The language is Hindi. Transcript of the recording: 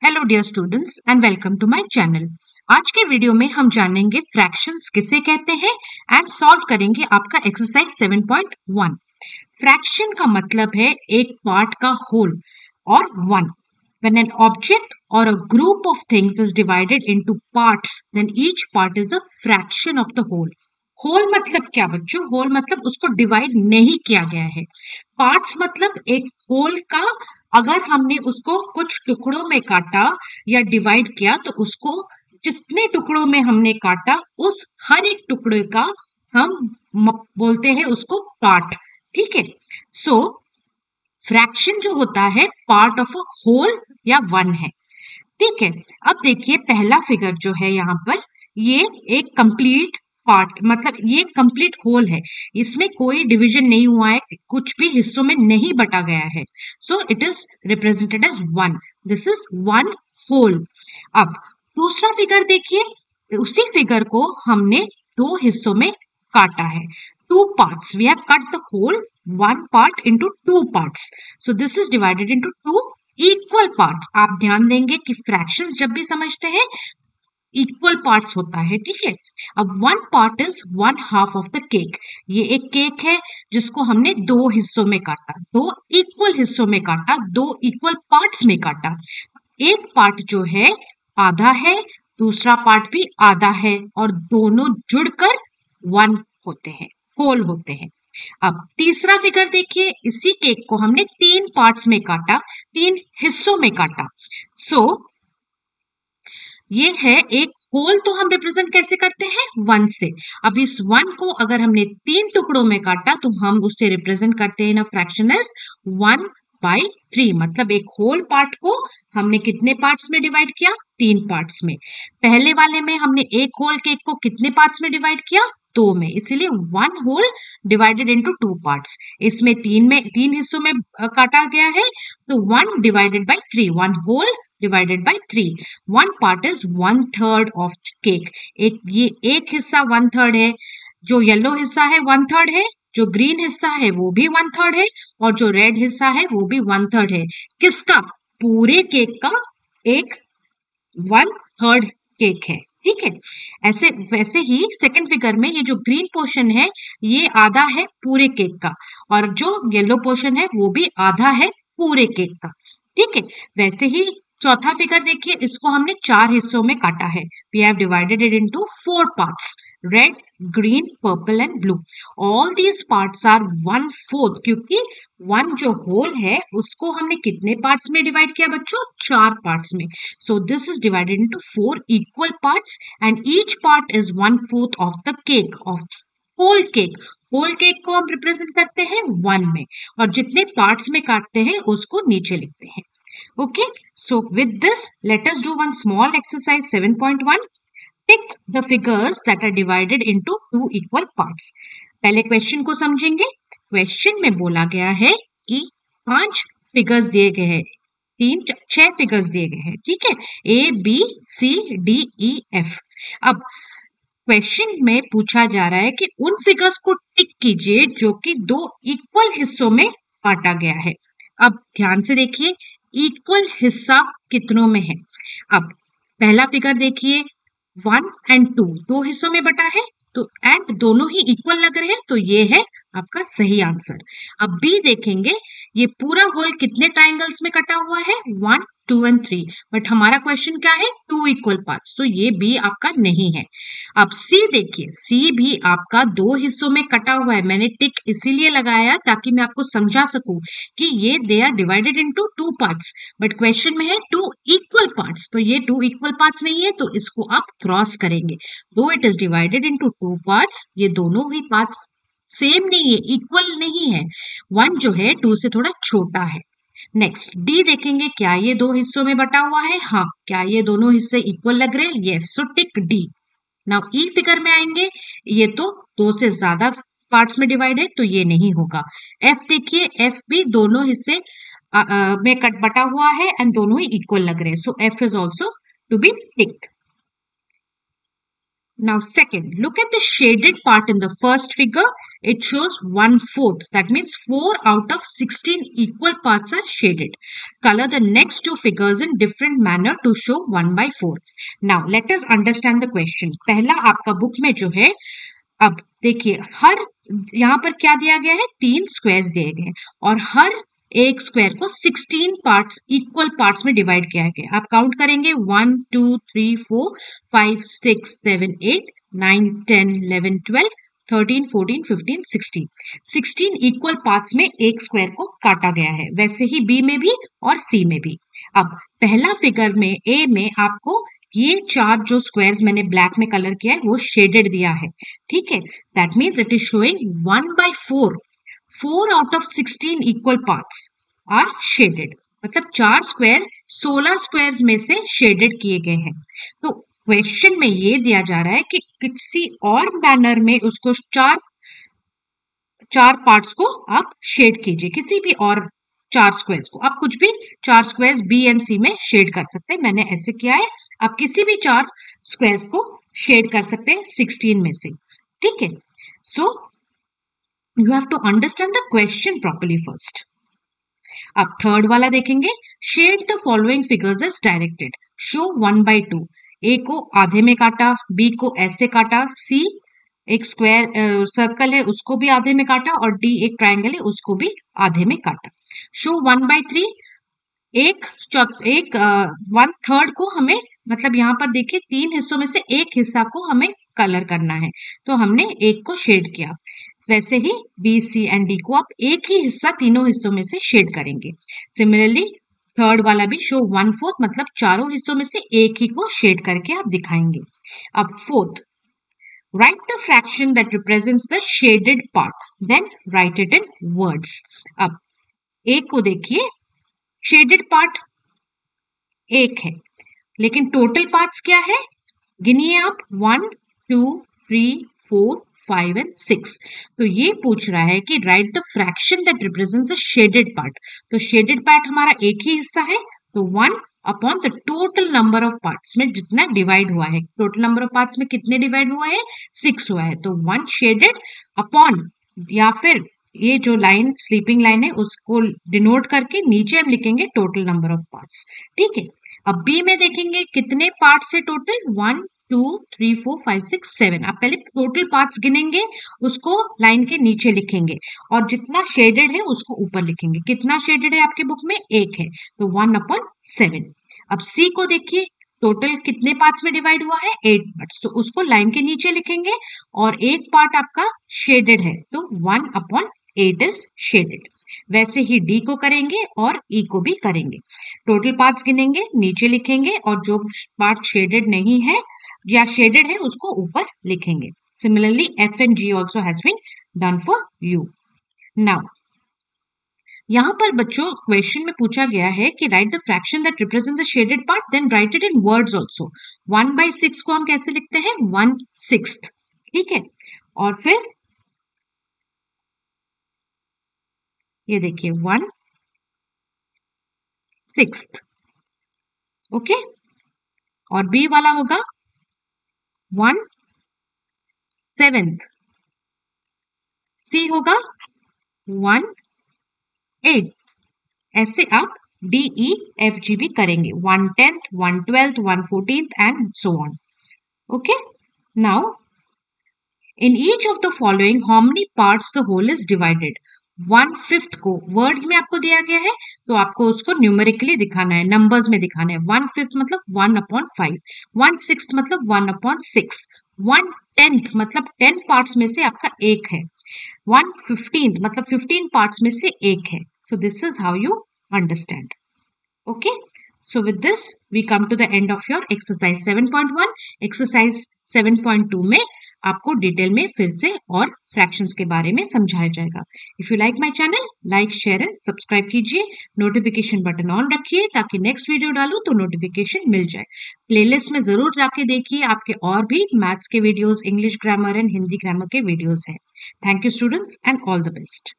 Hello dear students and welcome to my channel. आज के वीडियो में हम जानेंगे फ्रैक्शंस किसे कहते हैं एंड सॉल्व करेंगे आपका एक्सरसाइज 7.1। फ्रैक्शन का मतलब है एक पार्ट का होल और one. When an object or a group of things is divided into parts, then each part is a fraction of the whole. Whole मतलब क्या बच्चों? होल मतलब उसको डिवाइड नहीं किया गया है। पार्ट्स मतलब एक होल का अगर हमने उसको कुछ टुकड़ों में काटा या डिवाइड किया तो उसको जितने टुकड़ों में हमने काटा उस हर एक टुकड़े का हम बोलते हैं उसको पार्ट। ठीक है। सो फ्रैक्शन जो होता है पार्ट ऑफ अ होल या वन है। ठीक है। अब देखिए पहला फिगर जो है यहाँ पर ये एक कंप्लीट पार्ट मतलब ये कंप्लीट होल है। इसमें कोई डिवीजन नहीं हुआ है, कुछ भी हिस्सों में नहीं बटा गया है। So it is represented as one. This is one whole. अब दूसरा फिगर देखिए, उसी फिगर को हमने दो हिस्सों में काटा है। Two parts, we have cut the whole one part into two parts. So this is divided into two equal parts. आप ध्यान देंगे कि fractions जब भी समझते हैं equal parts होता है। ठीक है। अब one part is one half of the cake. ये एक केक है जिसको हमने दो हिस्सों में काटा, दो इक्वल हिस्सों में काटा, दो इक्वल पार्ट्स में काटा। एक पार्ट जो है आधा है, दूसरा पार्ट भी आधा है और दोनों जुड़कर वन होते हैं, होल होते हैं। अब तीसरा फिगर देखिए, इसी केक को हमने तीन पार्ट्स में काटा, तीन हिस्सों में काटा। सो ये है एक होल। तो हम रिप्रेजेंट कैसे करते हैं? वन से। अब इस वन को अगर हमने तीन टुकड़ों में काटा तो हम उससे रिप्रेजेंट करते हैं ना फ्रैक्शन एज 1/3। मतलब एक होल पार्ट को हमने कितने पार्ट्स में डिवाइड किया? तीन पार्ट्स में। पहले वाले में हमने एक होल केक को कितने पार्ट्स में डिवाइड किया? दो में। इसीलिए one whole divided into two parts. इसमें तीन हिस्सों में काटा गया है तो one divided by three, one whole divided by three. One part is 1/3 of cake. ये एक हिस्सा 1/3 है, जो येलो हिस्सा है 1/3 है, जो ग्रीन हिस्सा है वो भी 1/3 है और जो रेड हिस्सा है वो भी 1/3 है। किसका? पूरे केक का एक 1/3 केक है। ठीक है। ऐसे वैसे ही सेकंड फिगर में ये जो ग्रीन पोर्शन है ये आधा है पूरे केक का और जो येलो पोर्शन है वो भी आधा है पूरे केक का। ठीक है। वैसे ही चौथा फिगर देखिए, इसको हमने चार हिस्सों में काटा है। We have divided it into four parts, red, green, purple and blue. All these parts are 1/4 क्योंकि वन जो होल है उसको हमने कितने पार्ट्स में डिवाइड किया बच्चों? चार पार्ट्स में। So this is divided into four equal parts and each part is 1/4 of the cake of whole cake. Whole cake को हम रिप्रेजेंट करते हैं वन में और जितने पार्ट्स में काटते हैं उसको नीचे लिखते हैं। Okay, so with this, let us do one small exercise 7.1. Tick the figures that are divided into two equal parts. पहले क्वेश्चन को समझेंगे। क्वेश्चन में बोला गया है कि 5 फिगर्स दिए गए हैं, 6 फिगर्स दिए गए हैं। ठीक है। ABCDEF। अब क्वेश्चन में पूछा जा रहा है कि उन फिगर्स को टिक कीजिए जो कि दो इक्वल हिस्सों में बांटा गया है। अब ध्यान से देखिए इक्वल हिस्सा कितनों में है। अब पहला फिगर देखिए 1 और 2 दो हिस्सों में बटा है तो एंड दोनों ही इक्वल लग रहे हैं तो ये है आपका सही आंसर। अब बी देखेंगे, ये पूरा होल कितने ट्राइंगल्स में कटा हुआ है? 1, 2 एंड 3। बट हमारा क्वेश्चन क्या है? टू इक्वल पार्ट्स, तो ये बी आपका नहीं है। अब सी देखिए, सी भी आपका दो हिस्सों में कटा हुआ है। मैंने टिक इसीलिए लगाया ताकि मैं आपको समझा सकूं कि ये they are divided into two parts, but question में है टू इक्वल पार्ट्स, तो ये टू इक्वल पार्ट्स नहीं है तो इसको आप क्रॉस करेंगे। दो it is divided into two parts, ये दोनों ही पार्ट्स सेम नहीं है, इक्वल नहीं है। वन जो है टू से थोड़ा छोटा है। नेक्स्ट डी देखेंगे, क्या ये दो हिस्सों में बटा हुआ है? हाँ। क्या ये दोनों हिस्से इक्वल लग रहे हैं? यस, सो टिक डी। नाउ ई फिगर में आएंगे, ये तो दो से ज्यादा पार्ट्स में डिवाइडेड तो ये नहीं होगा। एफ देखिए, एफ भी दोनों हिस्से में कट बटा हुआ है एंड दोनों ही इक्वल लग रहे हैं, so F is also to be ticked. Now second, look at the shaded part in the first figure. It shows 1/4. That means 4 out of 16 equal parts are shaded. Color the next two figures in different manner to show 1/4. Now let us understand the question. पहला आपका बुक में जो है, अब देखिए हर यहाँ पर क्या दिया गया है, 3 स्क्वायर्स दिए गए हैं और हर एक स्क्वायर को 16 पार्ट्स इक्वल पार्ट्स में डिवाइड किया गया। आप काउंट करेंगे 1 2 3 4 5 6 7 8 9 10 11 12 13 14 15 16 इक्वल पार्ट्स में एक स्क्वायर को काटा गया है। वैसे ही बी में भी और सी में भी। अब पहला फिगर में ए में आपको ये 4 जो स्क्वायर्स मैंने ब्लैक में कलर किया है वो शेडेड दिया है, ठीक है। That means it is showing 1/4। 4 out of 16 equal parts are shaded. मतलब 4 स्क्वायर 16 स्क्वायर्स में से शेडेड किए गए हैं। तो क्वेश्चन में ये दिया जा रहा है कि किसी और मैनर में उसको चार पार्ट्स को आप शेड कीजिए, किसी भी और 4 स्क्वायर्स को। आप कुछ भी 4 स्क्वायर्स बी एंड सी में शेड कर सकते हैं, मैंने ऐसे किया है। आप किसी भी 4 स्क्वायर्स को शेड कर सकते हैं 16 में से, ठीक है। सो you have to understand the question properly first. अब थर्ड वाला देखेंगे, shade the following figures as directed. Show 1/2. A को आधे में काटा, B को ऐसे काटा, C एक स्क्वायर सर्कल है उसको भी आधे में काटा और D एक ट्रायंगल है उसको भी आधे में काटा। Show 1/3. एक 1/3 को हमें, मतलब यहाँ पर देखिए 3 हिस्सों में से एक हिस्सा को हमें कलर करना है, तो हमने एक को शेड किया। वैसे ही बी सी एंड डी को आप एक ही हिस्सा तीनों हिस्सों में से शेड करेंगे। सिमिलरली थर्ड वाला भी शो 1/4, मतलब चारों हिस्सों में से एक ही को शेड करके आप दिखाएंगे। अब fourth, write the fraction that represents the shaded part, then write it in words. अब एक को देखिए, शेडेड पार्ट एक है, लेकिन टोटल पार्ट्स क्या है, गिनिए आप 1 2 3 4 5 and 6। तो ये पूछ रहा है कि write the fraction that represents the shaded part. तो शेडेड पार्ट हमारा एक ही हिस्सा है, तो 1 upon the total number of parts में जितना डिवाइड हुआ है। टोटल नंबर ऑफ पार्ट्स में कितने डिवाइड हुआ है, 6 हुआ है, तो 1 शेडेड अपॉन, या फिर ये जो लाइन स्लीपिंग लाइन है उसको डिनोट करके नीचे हम लिखेंगे टोटल नंबर ऑफ पार्ट्स, ठीक है। अब बी में देखेंगे कितने पार्ट्स है टोटल, 1 2 3 4 5 6 7। आप पहले टोटल पार्ट्स गिनेंगे, उसको लाइन के नीचे लिखेंगे और जितना शेडेड है उसको ऊपर लिखेंगे। कितना शेडेड है आपके बुक में, एक है, तो 1/7। अब सी को देखिए, टोटल कितने पार्ट्स में डिवाइड हुआ है, 8 पार्ट्स, तो उसको लाइन के नीचे लिखेंगे और एक पार्ट आपका शेडेड है, तो 1/8 इज शेडेड। वैसे ही डी को करेंगे और ई को भी करेंगे। टोटल पार्ट्स गिनेंगे, नीचे लिखेंगे और जो पार्ट शेडेड नहीं है या शेडेड है उसको ऊपर लिखेंगे। Similarly F and G also has been done for you. Now यहाँ पर बच्चों क्वेश्चन में पूछा गया है कि write the fraction that represents the shaded part, then write it in words also. 1/6 को हम कैसे लिखते हैं, 1/6, ठीक है। और फिर ये देखिए 1/6, ओके। और बी वाला होगा 1/7, सी होगा 1/8। ऐसे आप डी ई एफ जी भी करेंगे, 1/10, 1/12, 1/14 and so on, okay. Now in each of the following how many parts the whole is divided. 1/5 को वर्ड्स में आपको दिया गया है तो आपको उसको न्यूमेरिकली दिखाना है, नंबर्स में दिखाना है। 1/5 मतलब 1/5, 1/6 मतलब 1/6, 1/10 मतलब 10 पार्ट्स में से आपका एक है, 1/15 मतलब 15 पार्ट्स में से एक है। So this is how you understand, okay. So with this we come to the end of your exercise 7.1. Exercise 7.2 में आपको डिटेल में फिर से और फ्रैक्शंस के बारे में समझाया जाएगा। If you like my channel, like share and subscribe कीजिए, नोटिफिकेशन बटन ऑन रखिए ताकि नेक्स्ट वीडियो डालूं तो नोटिफिकेशन मिल जाए। प्लेलिस्ट में जरूर जाके देखिए, आपके और भी मैथ्स के videos, English grammar and Hindi grammar के वीडियोस हैं। Thank you students and all the best.